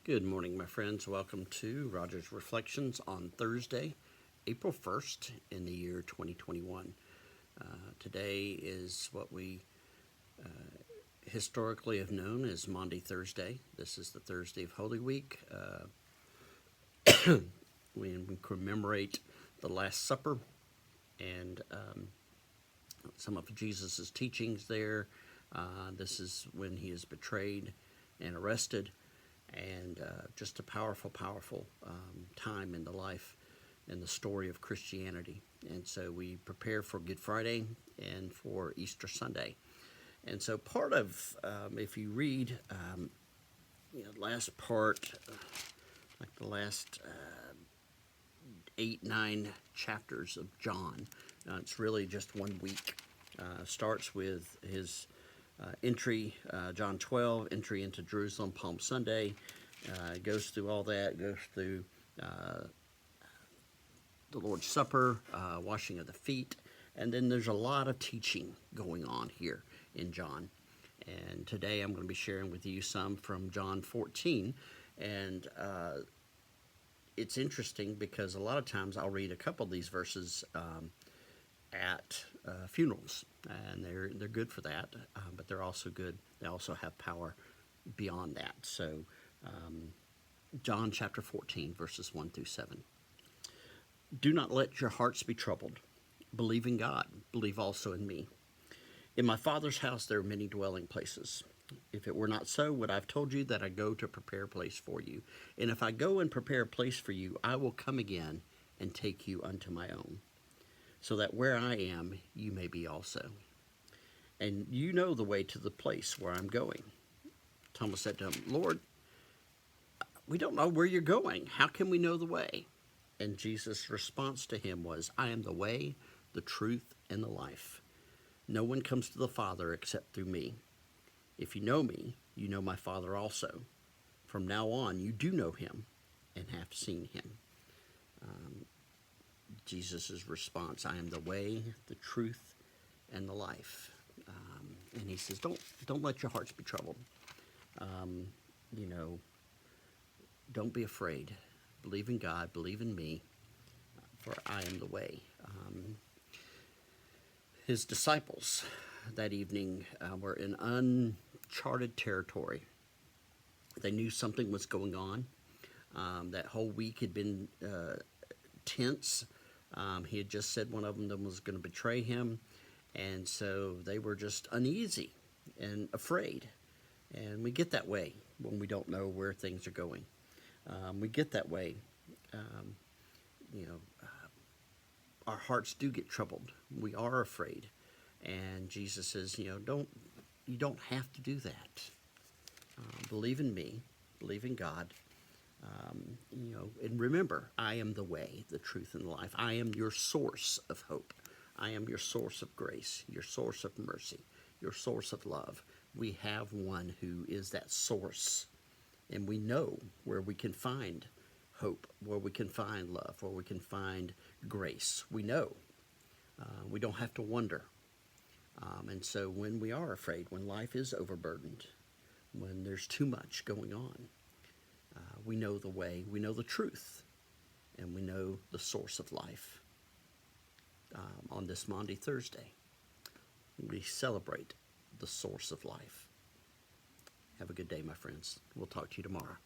Good morning, my friends. Welcome to Roger's Reflections on Thursday, April 1st in the year 2021. Today is what we historically have known as Maundy Thursday. This is the Thursday of Holy Week. We commemorate the Last Supper and some of Jesus' teachings there. This is when he is betrayed and arrested. And just a powerful time in the life and the story of Christianity. And so we prepare for Good Friday and for Easter Sunday. And so part of, if you read last part, like the last 8-9 chapters of John, it's really just 1 week. Starts with his entry, John 12, entry into Jerusalem, Palm Sunday, goes through all that, goes through the Lord's Supper, washing of the feet, and then there's a lot of teaching going on here in John. And today I'm going to be sharing with you some from John 14, and it's interesting because a lot of times I'll read a couple of these verses at funerals, and they're good for that, but they're also good. They also have power beyond that. So John chapter 14, verses 1 through 7. Do not let your hearts be troubled. Believe in God. Believe also in me. In my Father's house there are many dwelling places. If it were not so, would I have told you that I go to prepare a place for you? And if I go and prepare a place for you, I will come again and take you unto my own, so that where I am, you may be also. And you know the way to the place where I'm going. Thomas said to him, Lord, we don't know where you're going. How can we know the way? And Jesus' response to him was, I am the way, the truth, and the life. No one comes to the Father except through me. If you know me, you know my Father also. From now on, you do know him and have seen him. Jesus' response, I am the way, the truth, and the life. And he says, don't let your hearts be troubled. Don't be afraid. Believe in God, believe in me, for I am the way. His disciples that evening were in uncharted territory. They knew something was going on. That whole week had been tense. He had just said one of them was going to betray him, and so they were just uneasy and afraid. And we get that way when we don't know where things are going. We get that way. Our hearts do get troubled. We are afraid, and Jesus says, you don't have to do that. Believe in me. Believe in God. And remember, I am the way, the truth, and the life. I am your source of hope. I am your source of grace, your source of mercy, your source of love. We have one who is that source, and we know where we can find hope, where we can find love, where we can find grace. We know. We don't have to wonder. And so when we are afraid, when life is overburdened, when there's too much going on, we know the way, we know the truth, and we know the source of life. On this Maundy Thursday, we celebrate the source of life. Have a good day, my friends. We'll talk to you tomorrow.